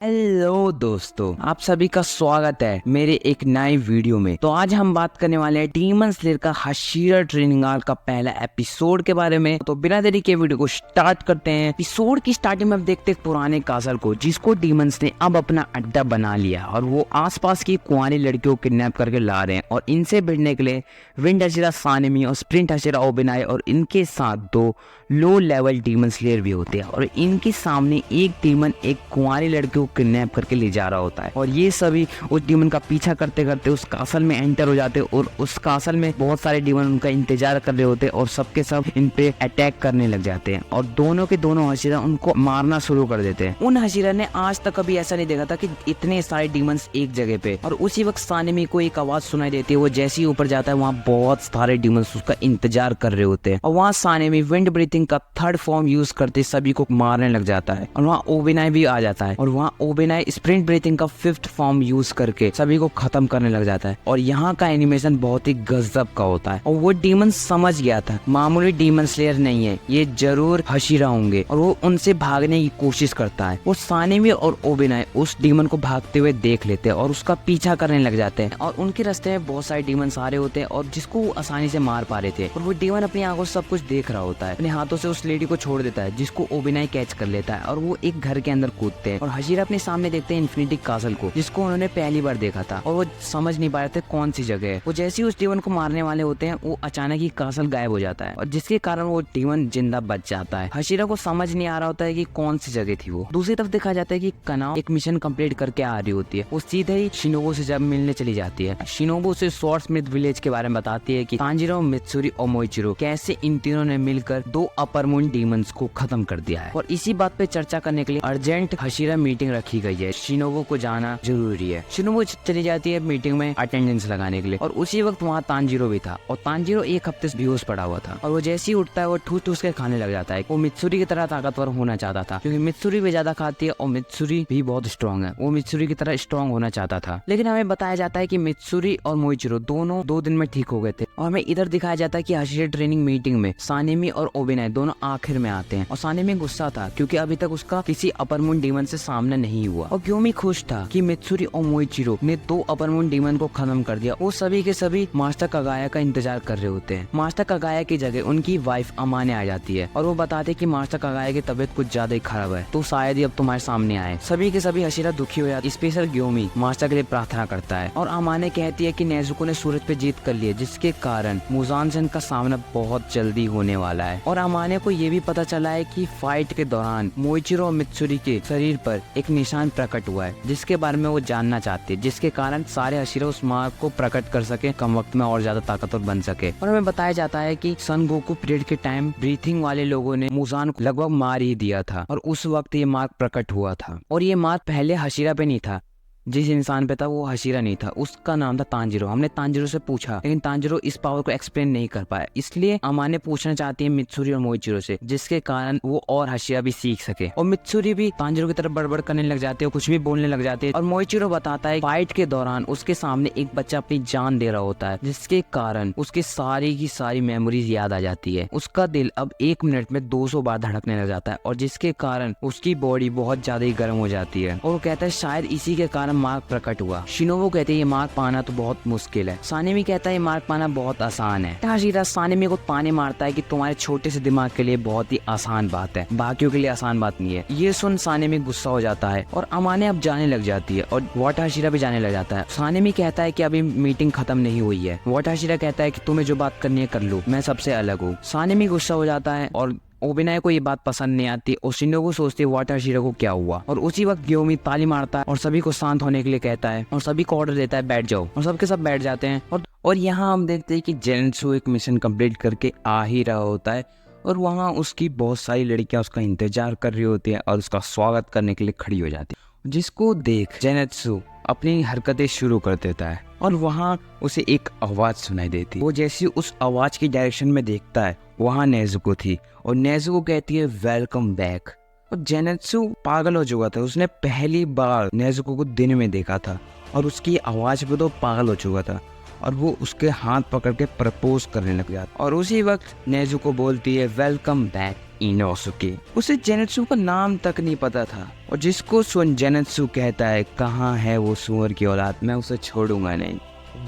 Hello दोस्तों, आप सभी का स्वागत है मेरे एक नए वीडियो में। तो आज हम बात करने वाले हैं डीमन स्लेयर का हशीरा ट्रेनिंग आर्क का पहला एपिसोड के बारे में। तो बिना देरी के वीडियो को स्टार्ट करते हैं। एपिसोड की स्टार्टिंग में हम देखते हैं पुराने कासल को, जिसको डीमंस ने अब अपना अड्डा बना लिया और वो आसपास की कुंवारी लड़कियों को किडनैप करके ला रहे हैं। और इनसे भिड़ने के लिए विंड हशीरा सानेमी और स्प्रिंट हशीरा ओबेनाई और इनके साथ दो लो लेवल डीमन स्लेयर भी होते हैं। और इनके सामने एक डीमन एक कुंवारी लड़की को किडनैप करके ले जा रहा होता है और ये सभी उस डीमन का पीछा करते करते उस कासल में एंटर हो जाते हैं। और उस कासल में बहुत सारे डीमन उनका इंतजार कर रहे होते हैं और सबके सब इन पे अटैक करने लग जाते हैं। और दोनों के दोनों हशीरा उनको मारना शुरू कर देते हैं। उन हशीरा ने आज तक कभी ऐसा नहीं देखा था कि इतने सारे डीमंस एक जगह पे। और उसी वक्त सानेमी को एक आवाज सुनाई देती है। वो जैसे ही ऊपर जाता है वहाँ बहुत सारे डीमंस उसका इंतजार कर रहे होते हैं। और वहाँ सानेमी विंड ब्रीथिंग का थर्ड फॉर्म यूज करते सभी को मारने लग जाता है। और वहाँ ओबेनाई भी आ जाता है और वहाँ ओबेनाई स्प्रिंट ब्रीथिंग का फिफ्थ फॉर्म यूज करके सभी को खत्म करने लग जाता है। और यहाँ का एनिमेशन बहुत ही गजब का होता है। और वो डीमन समझ गया था मामूली डीमन स्लेयर नहीं है, ये जरूर हशीरा होंगे। और वो उनसे भागने की कोशिश करता है। वो सानेमी और ओबेनाई उस डीमन को भागते हुए देख लेते हैं और उसका पीछा करने लग जाते हैं। और उनके रास्ते में बहुत सारे डीमन आ रहे होते हैं और जिसको वो आसानी से मार पा रहे थे। और वो डीमन अपनी आंखों से सब कुछ देख रहा होता है। अपने हाथों से उस लेडी को छोड़ देता है जिसको ओबेनाई कैच कर लेता है और वो एक घर के अंदर कूदते हैं। और हशीरा अपने सामने देखते हैं इन्फिनिटी कासल को, जिसको उन्होंने पहली बार देखा था और वो समझ नहीं पा रहे थे कौन सी जगह है। वो जैसे ही उस डीमन को मारने वाले होते हैं वो अचानक ही कासल गायब हो जाता है और जिसके कारण वो डीमन जिंदा बच जाता है। हशीरा को समझ नहीं आ रहा होता है कि कौन सी जगह थी वो। दूसरी तरफ देखा जाता है कि कनाओ एक मिशन कंप्लीट करके आ रही होती है। वो सीधे ही शिनोबु से जब मिलने चली जाती है। शिनोबु से स्वॉर्ड स्मिथ विलेज के बारे में बताती है कि तांजीरो, मित्सुरी और मोइचिरो कैसे इन तीनों ने मिलकर दो अपर मून डीमंस को खत्म कर दिया है। और इसी बात पे चर्चा करने के लिए अर्जेंट हशीरा मीटिंग रखी गई है। शिनोबु को जाना जरूरी है। शिनोबु चली जाती है मीटिंग में अटेंडेंस लगाने के लिए। और उसी वक्त वहाँ तांजीरो भी था और तांजीरो एक हफ्ते से बेहोश पड़ा हुआ था। और वो जैसे ही उठता है वो ठूस ठूस के खाने लग जाता है। वो मित्सुरी की तरह ताकतवर होना चाहता था क्योंकि मित्सुरी भी ज्यादा खाती है और मित्सुरी भी बहुत स्ट्रॉन्ग है। वो मित्सुरी की तरह स्ट्रॉन्ग होना चाहता था। लेकिन हमें बताया जाता है कि मित्सुरी और मोइचिरो दोनों 2 दिन में ठीक हो गए थे। और हमें इधर दिखाया जाता है कि हशीरा ट्रेनिंग मीटिंग में सानेमी और ओबेनाई दोनों आखिर में आते हैं। और सानेमी गुस्सा था क्योंकि अभी तक उसका किसी अपर मून डीमन से सामना नहीं हुआ। और ग्योमी खुश था कि मित्सुरी और मोइचिरो ने 2 अपर मून डीमन को खत्म कर दिया। वो सभी के सभी मास्टर कागाया का इंतजार कर रहे होते हैं। मास्टर कागाया की जगह उनकी वाइफ अमाने आ जाती है और वो बताते कि मास्टर कागाया की तबीयत कुछ ज्यादा ही खराब है, तो शायद ही अब तुम्हारे सामने आए। सभी के सभी हशीरा दुखी हो जाते। स्पेशल ग्योमी मास्टर के लिए प्रार्थना करता है और अमाने कहती है कि नेजुको ने सूरज पे जीत कर ली है, जिसके कारण मुजानसन का सामना बहुत जल्दी होने वाला है। और अमाने को ये भी पता चला है कि फाइट के दौरान मोइचिरो और मित्सुरी के शरीर पर एक निशान प्रकट हुआ है, जिसके बारे में वो जानना चाहते हैं, जिसके कारण सारे हशीरा उस मार्ग को प्रकट कर सके, कम वक्त में और ज्यादा ताकतवर बन सके। और हमें बताया जाता है कि सन गोकू पीरियड के टाइम ब्रीथिंग वाले लोगों ने मुजान को लगभग मार ही दिया था और उस वक्त ये मार्ग प्रकट हुआ था। और ये मार्ग पहले हशीरा पे नहीं था, जिस इंसान पे था वो हशीरा नहीं था, उसका नाम था तांजीरो। हमने तांजीरो से पूछा लेकिन तांजीरो इस पावर को एक्सप्लेन नहीं कर पाया। इसलिए अमाने पूछना चाहती है मित्सुरी और मोइचिरो से, जिसके कारण वो और हशीरा भी सीख सके। और मित्सुरी भी तांजीरो की तरफ बड़बड़ करने लग जाते है, कुछ भी बोलने लग जाते हैं। और मोइचिरो बताता है फाइट के दौरान उसके सामने एक बच्चा अपनी जान दे रहा होता है, जिसके कारण उसके सारी की सारी मेमोरीज याद आ जाती है। उसका दिल अब 1 मिनट में 200 बार धड़कने लग जाता है और जिसके कारण उसकी बॉडी बहुत ज्यादा ही गर्म हो जाती है। और वो कहता है शायद इसी के कारण मार्ग प्रकट हुआ। शिनोबु कहते हैं ये मार्ग पाना तो बहुत मुश्किल है। सानेमी कहता है ये मार्ग पाना बहुत आसान है। हशीरा सानेमी को ताने मारता है कि तुम्हारे छोटे से दिमाग के लिए बहुत ही आसान बात है, बाकियों के लिए आसान बात नहीं है। ये सुन सानेमी गुस्सा हो जाता है और अमाने अब जाने लग जाती है और वाटा हशीरा भी जाने लग जाता है। सानेमी कहता है कि अभी मीटिंग खत्म नहीं हुई है। वाटा हशीरा कहता है कि तुम्हें जो बात करनी है कर लो, मैं सबसे अलग हूँ। सानेमी गुस्सा हो जाता है और ओबेनाई को ये बात पसंद नहीं आती और शिनोबु सोचती है वाटर हशीरा को क्या हुआ। और उसी वक्त ग्योमी ताली मारता है और सभी को शांत होने के लिए कहता है और सभी को ऑर्डर देता है बैठ जाओ। और सबके सब बैठ जाते हैं। और यहाँ हम देखते हैं कि जेनेत्सु एक मिशन कंप्लीट करके आ ही रहा होता है और वहाँ उसकी बहुत सारी लड़कियां उसका इंतजार कर रही होती हैं और उसका स्वागत करने के लिए खड़ी हो जाती है, जिसको देख जेनेत्सु अपनी हरकतें शुरू कर देता है। और वहाँ उसे एक आवाज सुनाई देती। वो जैसे उस आवाज की डायरेक्शन में देखता है वहाँ नेजुको थी और नेजुको कहती है वेलकम बैक। और जेनेत्सु पागल हो चुका था, उसने पहली बार नेजुको को दिन में देखा था और उसकी आवाज पे तो पागल हो चुका था। और वो उसके हाथ पकड़ के प्रपोज करने लग जाता। और उसी वक्त नेजुको बोलती है वेलकम बैक इनोसुके। उसे जेनेत्सु का नाम तक नहीं पता था, और जिसको सुन जेनेत्सु कहता है कहाँ है वो सुअर की औलाद, मैं उसे छोड़ूंगा नहीं।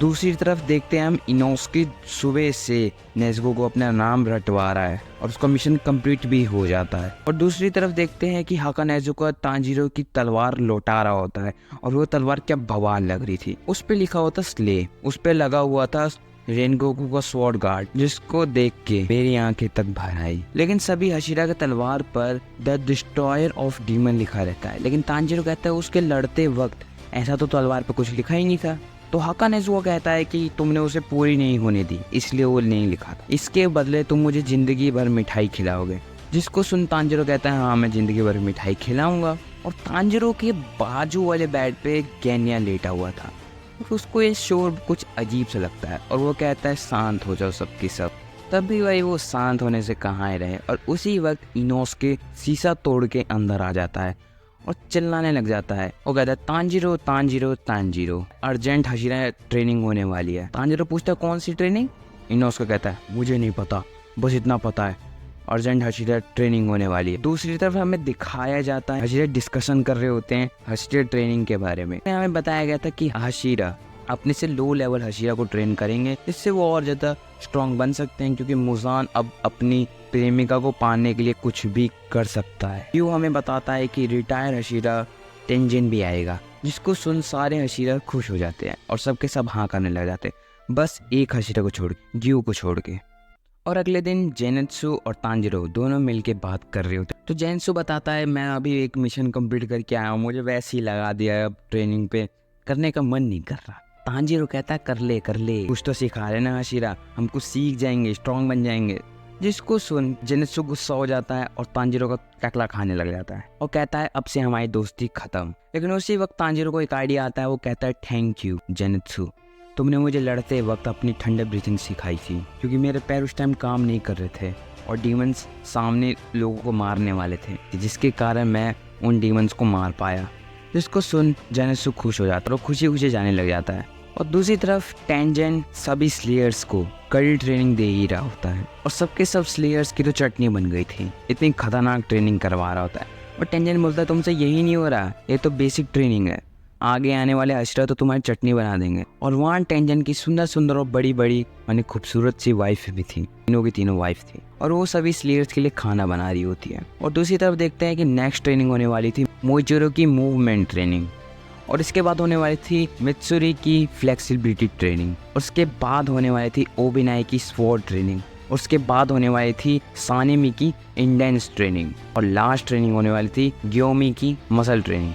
दूसरी तरफ देखते हैं हम इनोसुके सुबह से नेजुको को अपना नाम रटवा रहा है और उसका मिशन कंप्लीट भी हो जाता है। और दूसरी तरफ देखते हैं कि हाका नेजुको तांजीरो की तलवार लौटा रहा होता है, और वो तलवार क्या बवाल लग रही थी। उस पे लिखा होता स्ले, उस पे लगा हुआ था रेनगोकू का स्वॉर्ड गार्ड, जिसको देख के मेरी आंखें तक भर आई। लेकिन सभी हशीरा के तलवार पर द डिस्ट्रॉयर ऑफ डीमन लिखा रहता है, लेकिन तांजीरो कहता है उसके लड़ते वक्त ऐसा तो तलवार पर कुछ लिखा ही नहीं था। तो हाका नेजुको कहता है कि तुमने उसे पूरी नहीं होने दी, इसलिए वो नहीं लिखा था, इसके बदले तुम मुझे जिंदगी भर मिठाई खिलाओगे। जिसको सुन तांजीरो कहता है हाँ मैं जिंदगी भर मिठाई खिलाऊंगा। और तांजीरो के बाजू वाले बेड पे गेन्या लेटा हुआ था, उसको ये शोर कुछ अजीब सा लगता है और वो कहता है शांत हो जाओ सबकी सब। तब भी भाई वो शांत होने से कहाँ रहे, और उसी वक्त इनोसुके शीशा तोड़ के अंदर आ जाता है और चिल्लाने लग जाता है। वो कहता है Tanjiro Tanjiro Tanjiro, urgent Hashira training होने वाली है। तांजीरो पूछता है कौन सी ट्रेनिंग? इनोसुके कहता है मुझे नहीं पता, बस इतना पता है अर्जेंट हशीरा ट्रेनिंग होने वाली है। दूसरी तरफ हमें दिखाया जाता है हशीरा डिस्कशन कर रहे होते हैं हशीरा ट्रेनिंग के बारे में। हमें बताया गया था कि हशीरा अपने से लो लेवल हशीरा को ट्रेन करेंगे, जिससे वो और ज़्यादा स्ट्रॉन्ग बन सकते हैं, क्योंकि मुजान अब अपनी प्रेमिका को पाने के लिए कुछ भी कर सकता है। यूँ हमें बताता है कि रिटायर हशीरा टेंजिन भी आएगा, जिसको सुन सारे हशीरा खुश हो जाते हैं और सबके सब हाँ करने लग जाते हैं, बस एक हशीरा को छोड़ के, ग्यू को छोड़ के। और अगले दिन जेनेत्सु और तांजीरो दोनों मिलके बात कर रहे होते। तो जेनेत्सु बताता है मैं अभी एक मिशन कंप्लीट करके आया हूँ, मुझे वैसे ही लगा दिया, अब ट्रेनिंग पे करने का मन नहीं कर रहा। तांजीरो कहता है कर ले कुछ तो सिखा रहे ना हशीरा, हम कुछ सीख जाएंगे, स्ट्रॉन्ग बन जाएंगे। जिसको सुन जेनेत्सु गुस्सा हो जाता है और तांजीरो का टकला खाने लग जाता है और कहता है अब से हमारी दोस्ती खत्म। लेकिन उसी वक्त तांजीरो को एक आइडिया आता है, वो कहता है थैंक यू जेनेत्सु, तुमने मुझे लड़ते वक्त अपनी ठंडे ब्रीथिंग सिखाई थी, क्योंकि मेरे पैर उस टाइम काम नहीं कर रहे थे और डीमंस सामने लोगों को मारने वाले थे, जिसके कारण मैं उन डीमंस को मार पाया। जिसको सुन जेनेत्सु खुश हो जाता है और खुशी खुशी जाने लग जाता है। और दूसरी तरफ टेंजन सभी स्लेयर्स को कड़ी ट्रेनिंग दे ही रहा होता है और सबके सब स्लेयर्स की तो चटनी बन गई थी, इतनी खतरनाक ट्रेनिंग करवा रहा होता है। और टेंजन बोलता है तुमसे यही नहीं हो रहा, ये तो बेसिक ट्रेनिंग है, आगे आने वाले हशीरा तो तुम्हारी चटनी बना देंगे। और वहाँ टेंजन की सुंदर सुंदर और बड़ी बड़ी यानी खूबसूरत सी वाइफ भी थी, तीनों की तीनों वाइफ थी, और वो सभी स्लेयर्स के लिए खाना बना रही होती है। और दूसरी तरफ देखते हैं कि नेक्स्ट ट्रेनिंग होने वाली थी मोइचिरो की मूवमेंट ट्रेनिंग, और इसके बाद होने वाली थी मित्सुरी की फ्लेक्सिबिलिटी ट्रेनिंग, और उसके बाद होने वाली थी ओबिनाई की स्वॉर्ड ट्रेनिंग, और उसके बाद होने वाली थी सानेमी की इंडेंस ट्रेनिंग, और लास्ट ट्रेनिंग होने वाली थी ग्योमी की मसल ट्रेनिंग।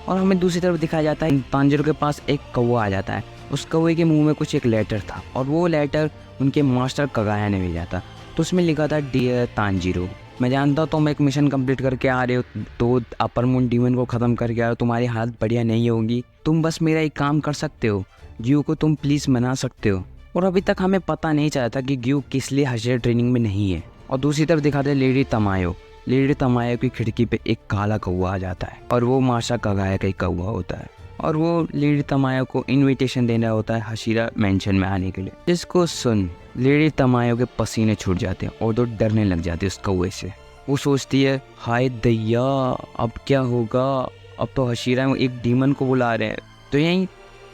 और हमें दूसरी तरफ दिखाया जाता है तांजीरो के पास एक कौवा आ जाता है, उस कौवे के मुंह में कुछ एक लेटर था, और वो लेटर उनके मास्टर कगाया ने भेजा था। तो उसमें लिखा था डियर तांजीरो, मैं जानता हूँ तुम एक मिशन कंप्लीट करके आ रहे हो, तो अपर मून डीमन को ख़त्म करके आ रहे हो, तुम्हारी हालत बढ़िया नहीं होगी, तुम बस मेरा एक काम कर सकते हो, ग्यू को तुम प्लीज़ मना सकते हो। और अभी तक हमें पता नहीं चला था कि ग्यू किस लिए हशीरा ट्रेनिंग में नहीं है। और दूसरी तरफ दिखाते हैं लेडी तमायो की खिड़की पे एक काला कौवा आ जाता है, और वो माशा कगाया का कौवा होता है, और वो लेडी तमायो को इनविटेशन देना होता है हशीरा मेंशन में आने के लिए। जिसको सुन लेडी तमायो के पसीने छूट जाते हैं और तो डरने लग जाती है उस कौवे से। वो सोचती है हाय दैया अब क्या होगा, अब तो हशीरा में एक डीमन को बुला रहे हैं। तो यहीं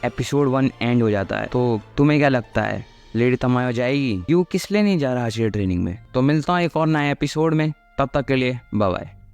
एपिसोड 1 एंड हो जाता है। तो तुम्हें क्या लगता है लेडी तमायो जाएगी? क्यों किस लिए नहीं जा रहा हशीरा ट्रेनिंग में? तो मिलता हूँ एक और नए एपिसोड में, तब तक के लिए बाय बाय।